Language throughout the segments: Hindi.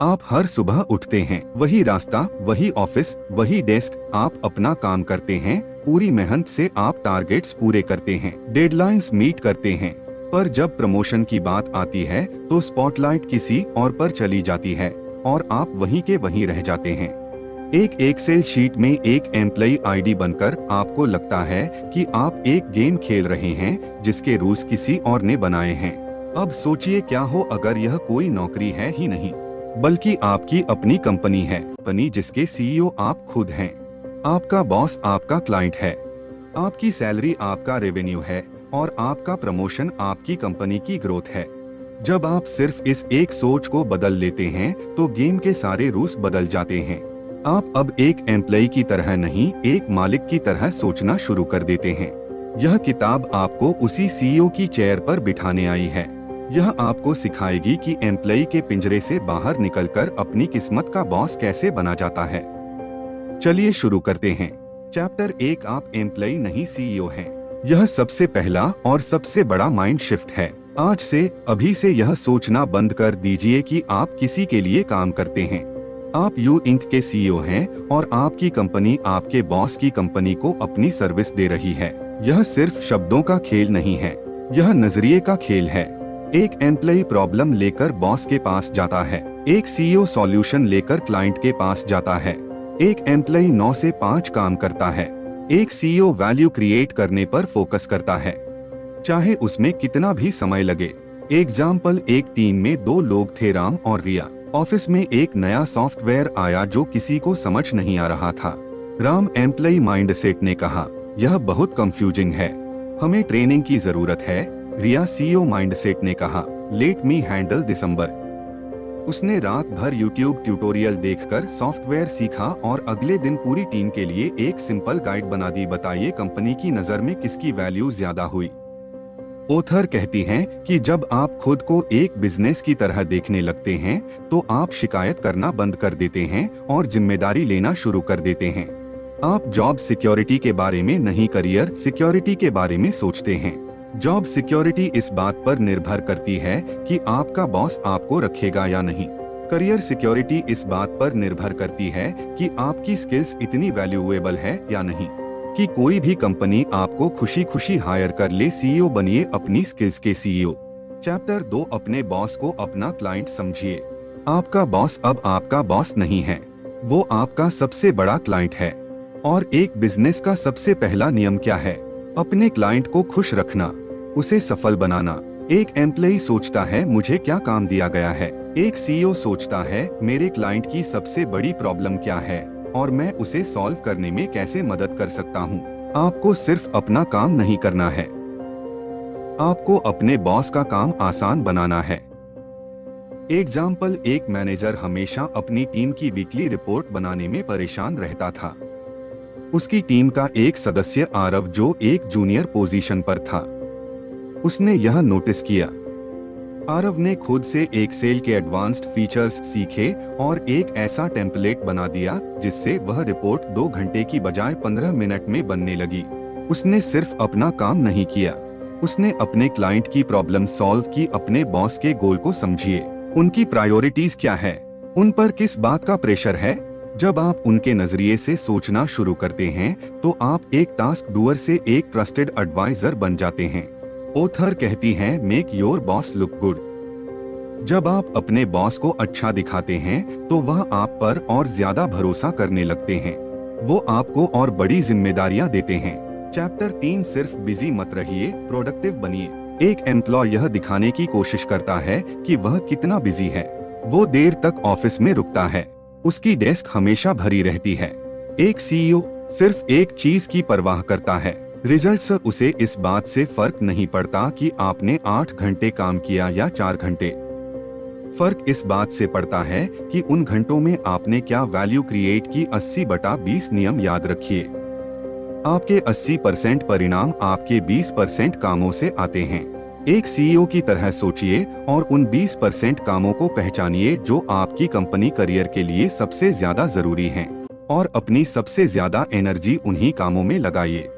आप हर सुबह उठते हैं, वही रास्ता, वही ऑफिस, वही डेस्क, आप अपना काम करते हैं, पूरी मेहनत से आप टारगेट्स पूरे करते हैं, डेडलाइंस मीट करते हैं। पर जब प्रमोशन की बात आती है तो स्पॉटलाइट किसी और पर चली जाती है और आप वहीं के वहीं रह जाते हैं। एक एक्सेल शीट में एक एम्प्लॉय आईडी बनकर आपको लगता है कि आप एक गेम खेल रहे हैं जिसके रूल्स किसी और ने बनाए हैं। अब सोचिए क्या हो अगर यह कोई नौकरी है ही नहीं, बल्कि आपकी अपनी कंपनी है, कंपनी जिसके सीईओ आप खुद हैं। आपका बॉस आपका क्लाइंट है, आपकी सैलरी आपका रेवेन्यू है और आपका प्रमोशन आपकी कंपनी की ग्रोथ है। जब आप सिर्फ इस एक सोच को बदल लेते हैं तो गेम के सारे रूल्स बदल जाते हैं। आप अब एक एम्प्लॉय की तरह नहीं, एक मालिक की तरह सोचना शुरू कर देते हैं। यह किताब आपको उसी सीईओ की चेयर पर बिठाने आई है। यह आपको सिखाएगी कि एम्प्लॉय के पिंजरे से बाहर निकलकर अपनी किस्मत का बॉस कैसे बना जाता है। चलिए शुरू करते हैं। चैप्टर 1, आप एम्प्लॉय नहीं सीईओ हैं। यह सबसे पहला और सबसे बड़ा माइंड शिफ्ट है। आज से, अभी से यह सोचना बंद कर दीजिए कि आप किसी के लिए काम करते हैं। आप यू इंक के सीईओ हैं और आपकी कंपनी आपके बॉस की कंपनी को अपनी सर्विस दे रही है। यह सिर्फ शब्दों का खेल नहीं है, यह नजरिए का खेल है। एक एम्प्लॉय प्रॉब्लम लेकर बॉस के पास जाता है, एक सीईओ सॉल्यूशन लेकर क्लाइंट के पास जाता है। एक एम्प्लॉय 9 से 5 काम करता है, एक सीईओ वैल्यू क्रिएट करने पर फोकस करता है, चाहे उसमें कितना भी समय लगे। एग्जाम्पल, एक टीम में 2 लोग थे, राम और रिया। ऑफिस में एक नया सॉफ्टवेयर आया जो किसी को समझ नहीं आ रहा था। राम एम्प्लॉय माइंडसेट ने कहा, यह बहुत कंफ्यूजिंग है, हमें ट्रेनिंग की जरूरत है। रिया सीईओ माइंडसेट ने कहा, लेट मी हैंडल दिसंबर। उसने रात भर यूट्यूब ट्यूटोरियल देखकर सॉफ्टवेयर सीखा और अगले दिन पूरी टीम के लिए एक सिंपल गाइड बना दी। बताइए कंपनी की नजर में किसकी वैल्यू ज्यादा हुई? ऑथर कहती हैं कि जब आप खुद को एक बिजनेस की तरह देखने लगते हैं तो आप शिकायत करना बंद कर देते हैं और जिम्मेदारी लेना शुरू कर देते हैं। आप जॉब सिक्योरिटी के बारे में नहीं, करियर सिक्योरिटी के बारे में सोचते हैं। जॉब सिक्योरिटी इस बात पर निर्भर करती है कि आपका बॉस आपको रखेगा या नहीं। करियर सिक्योरिटी इस बात पर निर्भर करती है कि आपकी स्किल्स इतनी वैल्यूएबल है या नहीं, कि कोई भी कंपनी आपको खुशी खुशी हायर कर ले। सीईओ बनिए अपनी स्किल्स के सीईओ। चैप्टर 2, अपने बॉस को अपना क्लाइंट समझिए। आपका बॉस अब आपका बॉस नहीं है, वो आपका सबसे बड़ा क्लाइंट है। और एक बिजनेस का सबसे पहला नियम क्या है? अपने क्लाइंट को खुश रखना, उसे सफल बनाना। एक एम्प्लॉय सोचता है, मुझे क्या काम दिया गया है। एक सीईओ सोचता है, मेरे क्लाइंट की सबसे बड़ी प्रॉब्लम क्या है और मैं उसे सॉल्व करने में कैसे मदद कर सकता हूँ। आपको सिर्फ अपना काम नहीं करना है, आपको अपने बॉस का काम आसान बनाना है। एग्जाम्पल, एक मैनेजर हमेशा अपनी टीम की वीकली रिपोर्ट बनाने में परेशान रहता था। उसकी टीम का एक सदस्य आरव, जो एक जूनियर पोजीशन पर था, उसने यह नोटिस किया। आरव ने खुद से एक्सेल के एडवांस्ड फीचर्स सीखे और एक ऐसा टेम्पलेट बना दिया जिससे वह रिपोर्ट 2 घंटे की बजाय 15 मिनट में बनने लगी। उसने सिर्फ अपना काम नहीं किया, उसने अपने क्लाइंट की प्रॉब्लम सॉल्व की। अपने बॉस के गोल को समझिए, उनकी प्रायोरिटीज क्या है, उन पर किस बात का प्रेशर है। जब आप उनके नजरिए से सोचना शुरू करते हैं तो आप एक टास्क डूअर से एक ट्रस्टेड एडवाइजर बन जाते हैं। ऑथर कहती हैं, make your boss look good. जब आप अपने बॉस को अच्छा दिखाते हैं तो वह आप पर और ज्यादा भरोसा करने लगते हैं, वो आपको और बड़ी जिम्मेदारियां देते हैं। चैप्टर 3, सिर्फ बिजी मत रहिए, प्रोडक्टिव बनिए। एक एम्प्लॉय यह दिखाने की कोशिश करता है कि वह कितना बिजी है। वो देर तक ऑफिस में रुकता है, उसकी डेस्क हमेशा भरी रहती है। एक सीईओ सिर्फ एक चीज की परवाह करता है, रिजल्ट्स। उसे इस बात से फर्क नहीं पड़ता कि आपने 8 घंटे काम किया या 4 घंटे। फर्क इस बात से पड़ता है कि उन घंटों में आपने क्या वैल्यू क्रिएट की। 80/20 नियम याद रखिए। आपके 80% परिणाम आपके 20% कामों से आते हैं। एक सीईओ की तरह सोचिए और उन 20% कामों को पहचानिए जो आपकी कंपनी करियर के लिए सबसे ज्यादा जरूरी हैं, और अपनी सबसे ज्यादा एनर्जी उन्हीं कामों में लगाइए।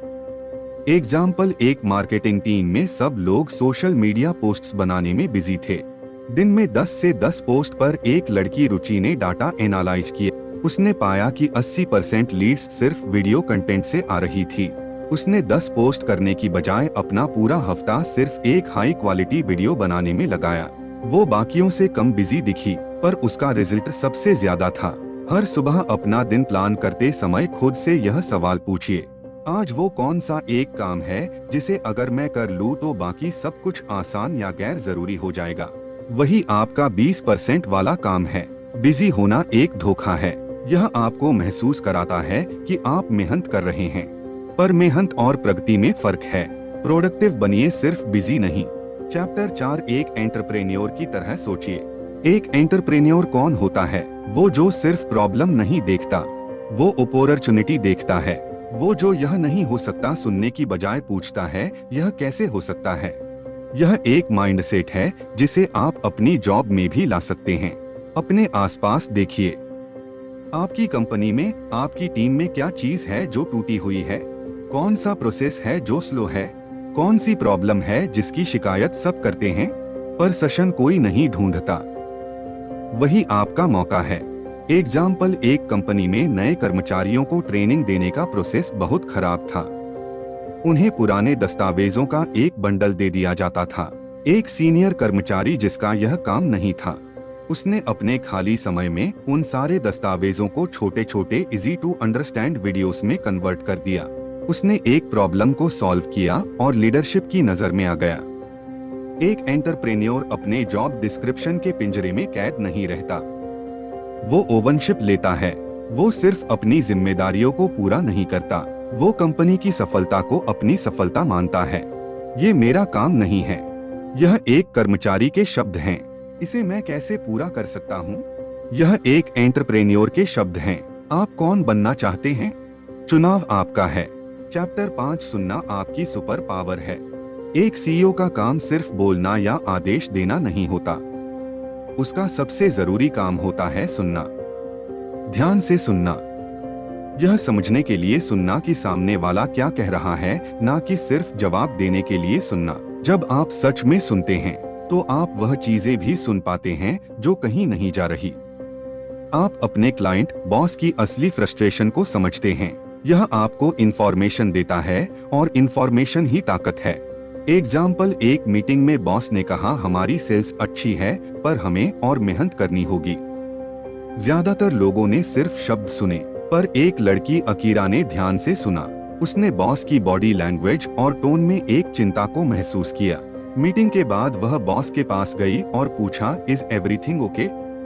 एग्जाम्पल, एक मार्केटिंग टीम में सब लोग सोशल मीडिया पोस्ट्स बनाने में बिजी थे। दिन में 10 से 10 पोस्ट पर एक लड़की रुचि ने डाटा एनालाइज किया। उसने पाया कि 80% लीड्स सिर्फ वीडियो कंटेंट से आ रही थी। उसने 10 पोस्ट करने की बजाय अपना पूरा हफ्ता सिर्फ एक हाई क्वालिटी वीडियो बनाने में लगाया। वो बाकियों से कम बिजी दिखी, पर उसका रिजल्ट सबसे ज्यादा था। हर सुबह अपना दिन प्लान करते समय खुद से यह सवाल पूछिए, आज वो कौन सा एक काम है जिसे अगर मैं कर लूँ तो बाकी सब कुछ आसान या गैर जरूरी हो जाएगा। वही आपका 20% वाला काम है। बिजी होना एक धोखा है। यह आपको महसूस कराता है कि आप मेहनत कर रहे हैं, पर मेहनत और प्रगति में फर्क है। प्रोडक्टिव बनिए, सिर्फ बिजी नहीं। चैप्टर 4, एक एंटरप्रेन्योर की तरह सोचिए। एक एंटरप्रेन्योर कौन होता है? वो जो सिर्फ प्रॉब्लम नहीं देखता, वो अपॉर्चुनिटी देखता है। वो जो यह नहीं हो सकता सुनने की बजाय पूछता है, यह कैसे हो सकता है। यह एक माइंडसेट है जिसे आप अपनी जॉब में भी ला सकते हैं। अपने आसपास देखिए। आपकी कंपनी में, आपकी टीम में क्या चीज है जो टूटी हुई है? कौन सा प्रोसेस है जो स्लो है? कौन सी प्रॉब्लम है जिसकी शिकायत सब करते हैं पर सशन कोई नहीं ढूंढता? वही आपका मौका है। एग्जाम्पल, एक कंपनी में नए कर्मचारियों को ट्रेनिंग देने का प्रोसेस बहुत खराब था। उन्हें पुराने दस्तावेजों का एक बंडल दे दिया जाता था। एक सीनियर कर्मचारी जिसका यह काम नहीं था, उसने अपने खाली समय में उन सारे दस्तावेजों को छोटे छोटे इजी टू अंडरस्टैंड वीडियोस में कन्वर्ट कर दिया। उसने एक प्रॉब्लम को सॉल्व किया और लीडरशिप की नजर में आ गया। एक एंटरप्रेन्योर अपने जॉब डिस्क्रिप्शन के पिंजरे में कैद नहीं रहता। वो ओवनशिप लेता है। वो सिर्फ अपनी जिम्मेदारियों को पूरा नहीं करता, वो कंपनी की सफलता को अपनी सफलता मानता है। ये मेरा काम नहीं है, यह एक कर्मचारी के शब्द हैं। इसे मैं कैसे पूरा कर सकता हूँ? यह एक एंटरप्रेन्योर के शब्द हैं। आप कौन बनना चाहते हैं? चुनाव आपका है। चैप्टर 5, सुनना आपकी सुपर पावर है। एक सीईओ का काम सिर्फ बोलना या आदेश देना नहीं होता। उसका सबसे जरूरी काम होता है सुनना। ध्यान से सुनना। यह समझने के लिए सुनना कि सामने वाला क्या कह रहा है, ना कि सिर्फ जवाब देने के लिए सुनना। जब आप सच में सुनते हैं तो आप वह चीजें भी सुन पाते हैं जो कहीं नहीं जा रही। आप अपने क्लाइंट, बॉस की असली फ्रस्ट्रेशन को समझते हैं। यह आपको इंफॉर्मेशन देता है और इंफॉर्मेशन ही ताकत है। एग्जाम्पल, एक मीटिंग में बॉस ने कहा, हमारी सेल्स अच्छी है पर हमें और मेहनत करनी होगी। ज्यादातर लोगों ने सिर्फ शब्द सुने, पर एक लड़की अकीरा ने ध्यान से सुना। उसने बॉस की बॉडी लैंग्वेज और टोन में एक चिंता को महसूस किया। मीटिंग के बाद वह बॉस के पास गई और पूछा, is everything okay?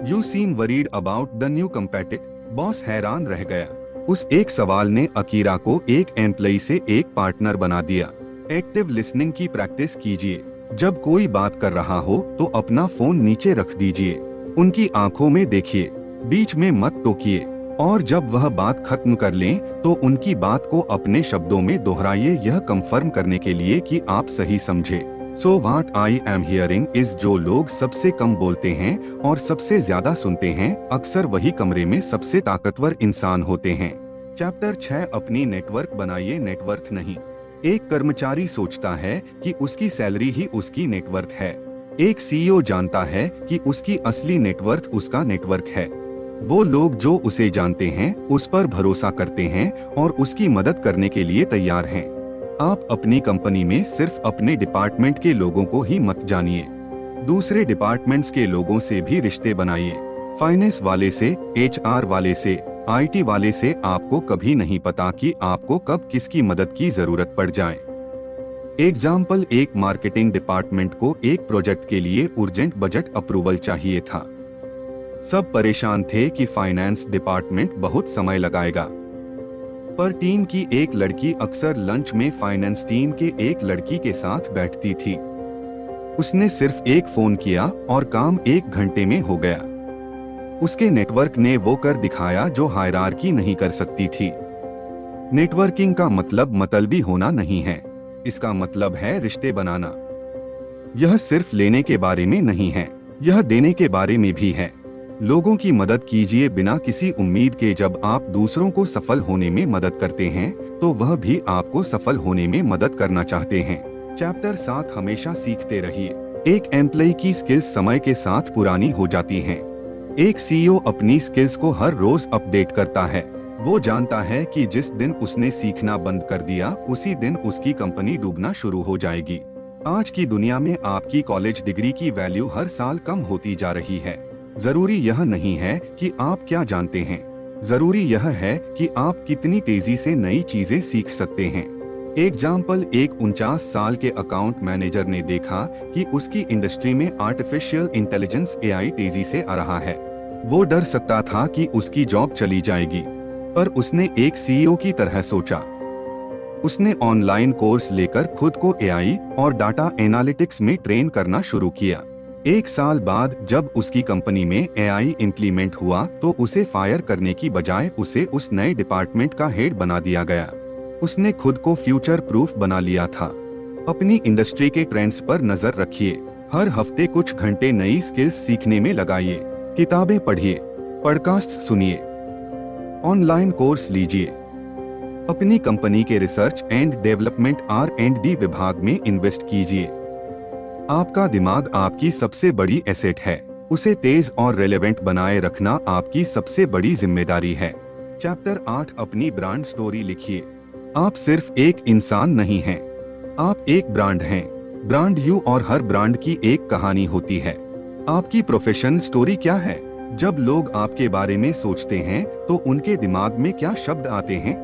You seem worried about the new competitor. Boss हैरान रह गया। उस एक सवाल ने अकीरा को एक एम्प्लॉई से एक पार्टनर बना दिया। एक्टिव लिसनिंग की प्रैक्टिस कीजिए। जब कोई बात कर रहा हो तो अपना फोन नीचे रख दीजिए। उनकी आंखों में देखिए, बीच में मत टोकिए, और जब वह बात खत्म कर लें तो उनकी बात को अपने शब्दों में दोहराइए, यह कंफर्म करने के लिए कि आप सही समझे। So what I am hearing is, जो लोग सबसे कम बोलते हैं और सबसे ज्यादा सुनते हैं, अक्सर वही कमरे में सबसे ताकतवर इंसान होते हैं। चैप्टर 6, अपनी नेटवर्क बनाइए, नेटवर्थ नहीं। एक कर्मचारी सोचता है कि उसकी सैलरी ही उसकी नेटवर्थ है। एक सीईओ जानता है कि उसकी असली नेटवर्थ उसका नेटवर्क है। वो लोग जो उसे जानते हैं, उस पर भरोसा करते हैं और उसकी मदद करने के लिए तैयार हैं। आप अपनी कंपनी में सिर्फ अपने डिपार्टमेंट के लोगों को ही मत जानिए, दूसरे डिपार्टमेंट्स के लोगों से भी रिश्ते बनाइए। फाइनेंस वाले से, एचआर वाले से, आईटी वाले से आपको कभी नहीं पता कि आपको कब किसकी मदद की जरूरत पड़ जाए। एग्जाम्पल, एक मार्केटिंग डिपार्टमेंट को एक प्रोजेक्ट के लिए अर्जेंट बजट अप्रूवल चाहिए था। सब परेशान थे कि फाइनेंस डिपार्टमेंट बहुत समय लगाएगा, पर टीम की एक लड़की अक्सर लंच में फाइनेंस टीम के एक लड़की के साथ बैठती थी। उसने सिर्फ एक फोन किया और काम 1 घंटे में हो गया। उसके नेटवर्क ने वो कर दिखाया जो हायरार्की नहीं कर सकती थी। नेटवर्किंग का मतलब मतलबी होना नहीं है, इसका मतलब है रिश्ते बनाना। यह सिर्फ लेने के बारे में नहीं है, यह देने के बारे में भी है। लोगों की मदद कीजिए बिना किसी उम्मीद के। जब आप दूसरों को सफल होने में मदद करते हैं तो वह भी आपको सफल होने में मदद करना चाहते हैं। चैप्टर 7, हमेशा सीखते रहिए। एक एम्प्लॉय की स्किल्स समय के साथ पुरानी हो जाती हैं। एक सीईओ अपनी स्किल्स को हर रोज अपडेट करता है। वो जानता है कि जिस दिन उसने सीखना बंद कर दिया उसी दिन उसकी कंपनी डूबना शुरू हो जाएगी। आज की दुनिया में आपकी कॉलेज डिग्री की वैल्यू हर साल कम होती जा रही है। जरूरी यह नहीं है कि आप क्या जानते हैं, जरूरी यह है कि आप कितनी तेजी से नई चीजें सीख सकते हैं। एग्जाम्पल, एक 49 साल के अकाउंट मैनेजर ने देखा कि उसकी इंडस्ट्री में आर्टिफिशियल इंटेलिजेंस एआई तेजी से आ रहा है। वो डर सकता था कि उसकी जॉब चली जाएगी, पर उसने एक सीईओ की तरह सोचा। उसने ऑनलाइन कोर्स लेकर खुद को एआई और डाटा एनालिटिक्स में ट्रेन करना शुरू किया। 1 साल बाद जब उसकी कंपनी में एआई इम्प्लीमेंट हुआ तो उसे फायर करने की बजाय उसे उस नए डिपार्टमेंट का हेड बना दिया गया। उसने खुद को फ्यूचर प्रूफ बना लिया था। अपनी इंडस्ट्री के ट्रेंड्स पर नजर रखिए। हर हफ्ते कुछ घंटे नई स्किल्स सीखने में लगाइए। किताबें पढ़िए, पॉडकास्ट सुनिए, ऑनलाइन कोर्स लीजिए। अपनी कंपनी के रिसर्च एंड डेवलपमेंट R&D विभाग में इन्वेस्ट कीजिए। आपका दिमाग आपकी सबसे बड़ी एसेट है। उसे तेज और रेलेवेंट बनाए रखना आपकी सबसे बड़ी जिम्मेदारी है। चैप्टर 8, अपनी ब्रांड स्टोरी लिखिए। आप सिर्फ एक इंसान नहीं हैं, आप एक ब्रांड हैं। ब्रांड यू और हर ब्रांड की एक कहानी होती है। आपकी प्रोफेशनल स्टोरी क्या है? जब लोग आपके बारे में सोचते हैं तो उनके दिमाग में क्या शब्द आते हैं?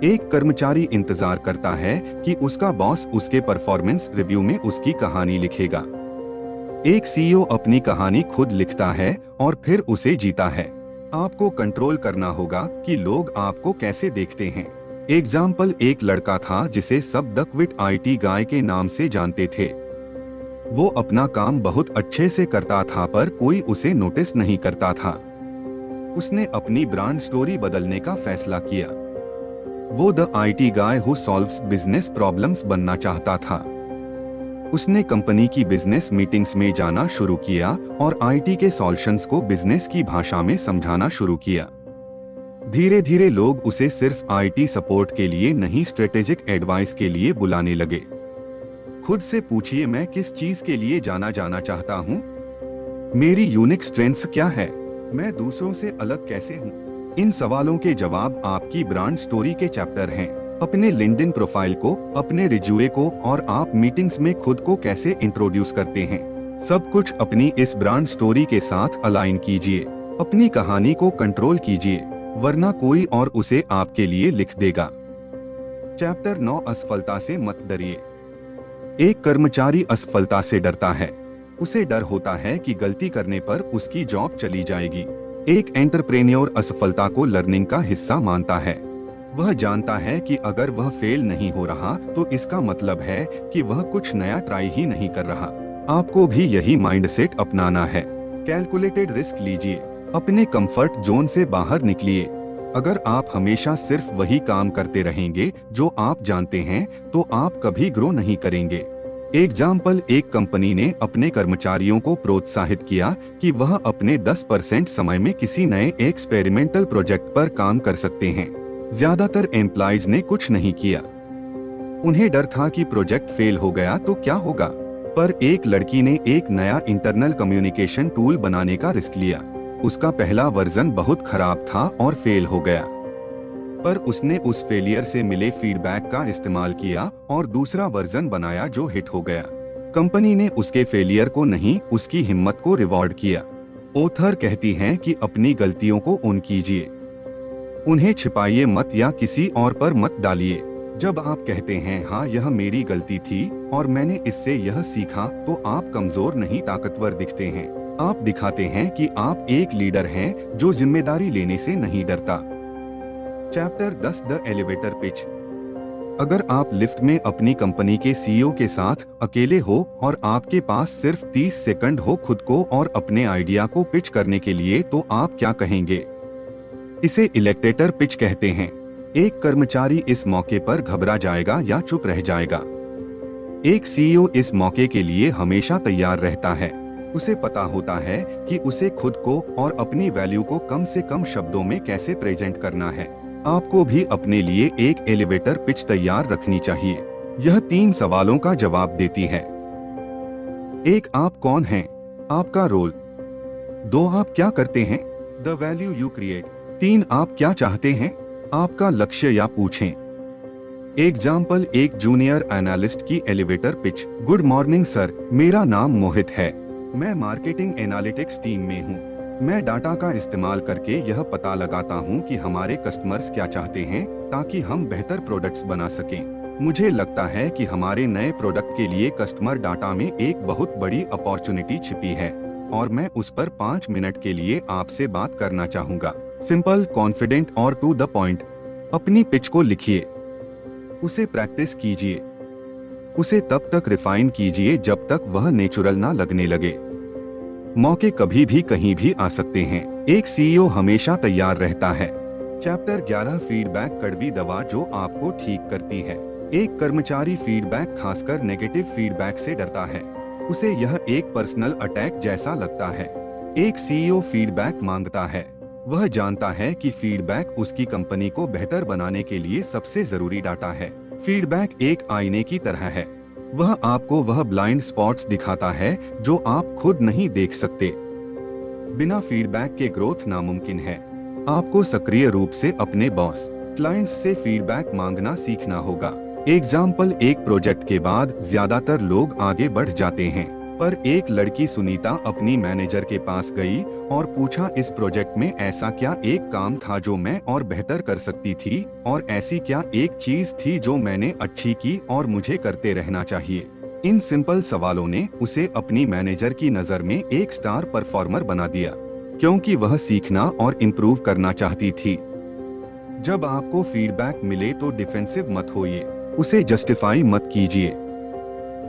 एक कर्मचारी इंतजार करता है कि उसका बॉस उसके परफॉर्मेंस रिव्यू में उसकी कहानी लिखेगा। एक सीईओ अपनी कहानी खुद लिखता है और फिर उसे जीता है। आपको कंट्रोल करना होगा कि लोग आपको कैसे देखते हैं। एग्जाम्पल, एक लड़का था जिसे सब द क्विट IT गाय के नाम से जानते थे। वो अपना काम बहुत अच्छे से करता था पर कोई उसे नोटिस नहीं करता था। उसने अपनी ब्रांड स्टोरी बदलने का फैसला किया। वो the IT guy who solves business problems बनना चाहता था। उसने कंपनी की बिजनेस मीटिंग्स में जाना शुरू किया और IT के सॉल्यूशंस को बिजनेस की भाषा में समझाना शुरू किया। धीरे धीरे लोग उसे सिर्फ IT सपोर्ट के लिए नहीं, स्ट्रेटेजिक एडवाइस के लिए बुलाने लगे। खुद से पूछिए, मैं किस चीज के लिए जाना चाहता हूँ? मेरी यूनिक स्ट्रेंथ्स क्या है? मैं दूसरों से अलग कैसे हूँ? इन सवालों के जवाब आपकी ब्रांड स्टोरी के चैप्टर हैं। अपने लिंक्डइन प्रोफाइल को, अपने रिज्यूमे को और आप मीटिंग्स में खुद को कैसे इंट्रोड्यूस करते हैं, सब कुछ अपनी इस ब्रांड स्टोरी के साथ अलाइन कीजिए। अपनी कहानी को कंट्रोल कीजिए, वरना कोई और उसे आपके लिए लिख देगा। चैप्टर 9, असफलता से मत डरिए। एक कर्मचारी असफलता से डरता है। उसे डर होता है कि गलती करने पर उसकी जॉब चली जाएगी। एक एंटरप्रेन्योर असफलता को लर्निंग का हिस्सा मानता है। वह जानता है कि अगर वह फेल नहीं हो रहा तो इसका मतलब है कि वह कुछ नया ट्राई ही नहीं कर रहा। आपको भी यही माइंडसेट अपनाना है। कैलकुलेटेड रिस्क लीजिए, अपने कंफर्ट जोन से बाहर निकलिए। अगर आप हमेशा सिर्फ वही काम करते रहेंगे जो आप जानते हैं तो आप कभी ग्रो नहीं करेंगे। एग्जाम्पल, एक कंपनी ने अपने कर्मचारियों को प्रोत्साहित किया कि वह अपने 10% समय में किसी नए एक्सपेरिमेंटल प्रोजेक्ट पर काम कर सकते हैं। ज्यादातर एम्प्लॉइज ने कुछ नहीं किया। उन्हें डर था कि प्रोजेक्ट फेल हो गया तो क्या होगा। पर एक लड़की ने एक नया इंटरनल कम्युनिकेशन टूल बनाने का रिस्क लिया। उसका पहला वर्जन बहुत खराब था और फेल हो गया, पर उसने उस फेलियर से मिले फीडबैक का इस्तेमाल किया और दूसरा वर्जन बनाया जो हिट हो गया। कंपनी ने उसके फेलियर को नहीं, उसकी हिम्मत को रिवॉर्ड किया। ऑथर कहती हैं कि अपनी गलतियों को ओन कीजिए, उन्हें छिपाइए मत या किसी और पर मत डालिए। जब आप कहते हैं हाँ यह मेरी गलती थी और मैंने इससे यह सीखा, तो आप कमजोर नहीं ताकतवर दिखते हैं। आप दिखाते हैं कि आप एक लीडर हैं जो जिम्मेदारी लेने से नहीं डरता। Chapter 10, the elevator pitch. अगर आप लिफ्ट में अपनी कंपनी के सीईओ के साथ अकेले हो और आपके पास सिर्फ 30 सेकंड हो खुद को और अपने आइडिया को पिच करने के लिए, तो आप क्या कहेंगे? इसे इलेक्टेटर पिच कहते हैं। एक कर्मचारी इस मौके पर घबरा जाएगा या चुप रह जाएगा। एक सीईओ इस मौके के लिए हमेशा तैयार रहता है। उसे पता होता है कि उसे खुद को और अपनी वैल्यू को कम से कम शब्दों में कैसे प्रेजेंट करना है। आपको भी अपने लिए एक एलिवेटर पिच तैयार रखनी चाहिए। यह 3 सवालों का जवाब देती है। 1. आप कौन हैं? आपका रोल। 2. आप क्या करते हैं? The value you create. 3. आप क्या चाहते हैं? आपका लक्ष्य या पूछें। एग्जाम्पल, एक जूनियर एनालिस्ट की elevator pitch. Good morning sir, मेरा नाम मोहित है। मैं मार्केटिंग एनालिटिक्स टीम में हूँ। मैं डाटा का इस्तेमाल करके यह पता लगाता हूँ कि हमारे कस्टमर्स क्या चाहते हैं ताकि हम बेहतर प्रोडक्ट्स बना सकें। मुझे लगता है कि हमारे नए प्रोडक्ट के लिए कस्टमर डाटा में एक बहुत बड़ी अपॉर्चुनिटी छिपी है और मैं उस पर 5 मिनट के लिए आपसे बात करना चाहूँगा। सिंपल, कॉन्फिडेंट और टू द पॉइंट। अपनी पिच को लिखिए, उसे प्रैक्टिस कीजिए, उसे तब तक रिफाइन कीजिए जब तक वह नेचुरल ना लगने लगे। मौके कभी भी कहीं भी आ सकते हैं। एक सीईओ हमेशा तैयार रहता है। चैप्टर 11, फीडबैक, कड़वी दवा जो आपको ठीक करती है। एक कर्मचारी फीडबैक, खासकर नेगेटिव फीडबैक से डरता है। उसे यह एक पर्सनल अटैक जैसा लगता है। एक सीईओ फीडबैक मांगता है। वह जानता है कि फीडबैक उसकी कंपनी को बेहतर बनाने के लिए सबसे जरूरी डाटा है। फीडबैक एक आईने की तरह है। वह आपको वह ब्लाइंड स्पॉट्स दिखाता है जो आप खुद नहीं देख सकते। बिना फीडबैक के ग्रोथ नामुमकिन है। आपको सक्रिय रूप से अपने बॉस, क्लाइंट्स से फीडबैक मांगना सीखना होगा। एग्जाम्पल, एक प्रोजेक्ट के बाद ज्यादातर लोग आगे बढ़ जाते हैं, पर एक लड़की सुनीता अपनी मैनेजर के पास गई और पूछा, इस प्रोजेक्ट में ऐसा क्या एक काम था जो मैं और बेहतर कर सकती थी, और ऐसी क्या एक चीज थी जो मैंने अच्छी की और मुझे करते रहना चाहिए। इन सिंपल सवालों ने उसे अपनी मैनेजर की नजर में एक स्टार परफॉर्मर बना दिया, क्योंकि वह सीखना और इम्प्रूव करना चाहती थी। जब आपको फीडबैक मिले तो डिफेंसिव मत होइए, उसे जस्टिफाई मत कीजिए।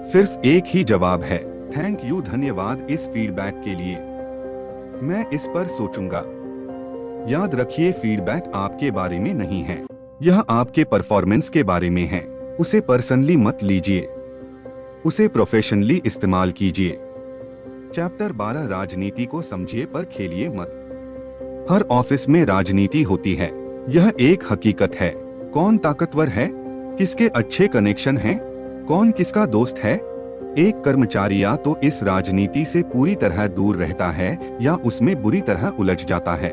सिर्फ एक ही जवाब है, थैंक यू, धन्यवाद इस फीडबैक के लिए, मैं इस पर सोचूंगा। याद रखिए, फीडबैक आपके बारे में नहीं है, यह आपके परफॉर्मेंस के बारे में है। उसे पर्सनली मत लीजिए, उसे प्रोफेशनली इस्तेमाल कीजिए। चैप्टर 12, राजनीति को समझिए पर खेलिए मत। हर ऑफिस में राजनीति होती है, यह एक हकीकत है। कौन ताकतवर है, किसके अच्छे कनेक्शन हैं, कौन किसका दोस्त है। एक कर्मचारी या तो इस राजनीति से पूरी तरह दूर रहता है या उसमें बुरी तरह उलझ जाता है।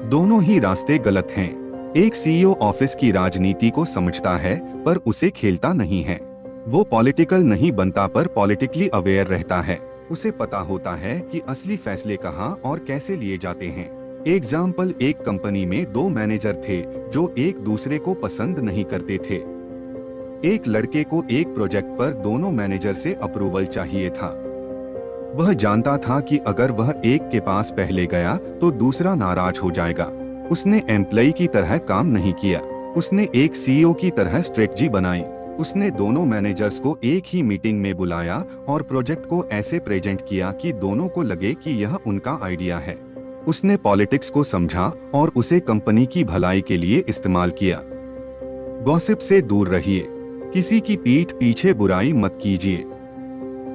दोनों ही रास्ते गलत हैं। एक सीईओ ऑफिस की राजनीति को समझता है पर उसे खेलता नहीं है। वो पॉलिटिकल नहीं बनता पर पॉलिटिकली अवेयर रहता है। उसे पता होता है कि असली फैसले कहाँ और कैसे लिए जाते हैं। एग्जाम्पल, एक कंपनी में 2 मैनेजर थे जो एक दूसरे को पसंद नहीं करते थे। एक लड़के को एक प्रोजेक्ट पर दोनों मैनेजर से अप्रूवल चाहिए था। वह जानता था कि अगर वह एक के पास पहले गया तो दूसरा नाराज हो जाएगा। उसने एम्प्लॉय की तरह काम नहीं किया, उसने एक सीईओ की तरह स्ट्रेटजी बनाई। उसने दोनों मैनेजर्स को एक ही मीटिंग में बुलाया और प्रोजेक्ट को ऐसे प्रेजेंट किया कि दोनों को लगे कि यह उनका आइडिया है। उसने पॉलिटिक्स को समझा और उसे कंपनी की भलाई के लिए इस्तेमाल किया। गॉसिप से दूर रहिए, किसी की पीठ पीछे बुराई मत कीजिए।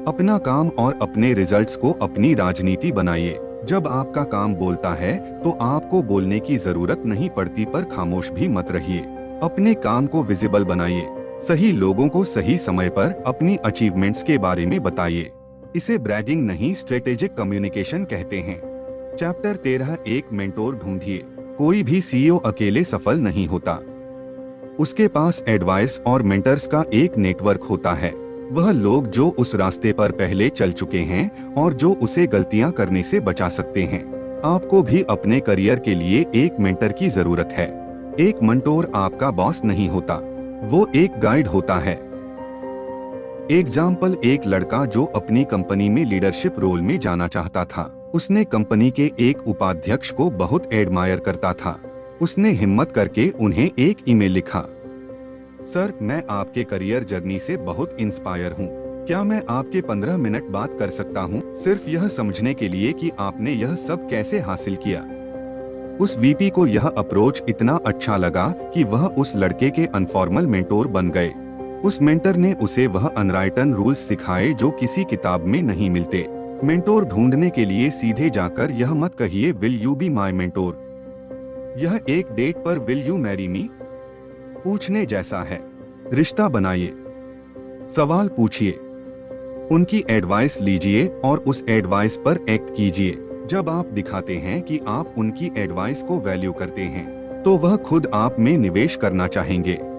अपना काम और अपने रिजल्ट्स को अपनी राजनीति बनाइए। जब आपका काम बोलता है तो आपको बोलने की जरूरत नहीं पड़ती, पर खामोश भी मत रहिए। अपने काम को विजिबल बनाइए। सही लोगों को सही समय पर अपनी अचीवमेंट्स के बारे में बताइए। इसे ब्रैगिंग नहीं, स्ट्रेटेजिक कम्युनिकेशन कहते हैं। चैप्टर 13, एक मेंटोर ढूंढिए। कोई भी सीईओ अकेले सफल नहीं होता, उसके पास एडवाइस और मेंटर्स का एक नेटवर्क होता है। वह लोग जो उस रास्ते पर पहले चल चुके हैं और जो उसे गलतियां करने से बचा सकते हैं। आपको भी अपने करियर के लिए एक मेंटर की जरूरत है। एक मेंटोर आपका बॉस नहीं होता, वो एक गाइड होता है। एग्जाम्पल, एक लड़का जो अपनी कंपनी में लीडरशिप रोल में जाना चाहता था। उसने कंपनी के एक उपाध्यक्ष को बहुत एडमायर करता था। उसने हिम्मत करके उन्हें एक ईमेल लिखा, सर, मैं आपके करियर जर्नी से बहुत इंस्पायर हूँ। क्या मैं आपके 15 मिनट बात कर सकता हूँ, सिर्फ यह समझने के लिए कि आपने यह सब कैसे हासिल किया। उस वीपी को यह अप्रोच इतना अच्छा लगा कि वह उस लड़के के अनफॉर्मल मेंटोर बन गए। उस मेंटर ने उसे वह अनराइटन रूल्स सिखाए जो किसी किताब में नहीं मिलते। मेंटोर ढूंढने के लिए सीधे जाकर यह मत कहिए, will you be my mentor. यह एक डेट पर विल यू मैरी मी पूछने जैसा है। रिश्ता बनाइए, सवाल पूछिए, उनकी एडवाइस लीजिए और उस एडवाइस पर एक्ट कीजिए। जब आप दिखाते हैं कि आप उनकी एडवाइस को वैल्यू करते हैं, तो वह खुद आप में निवेश करना चाहेंगे।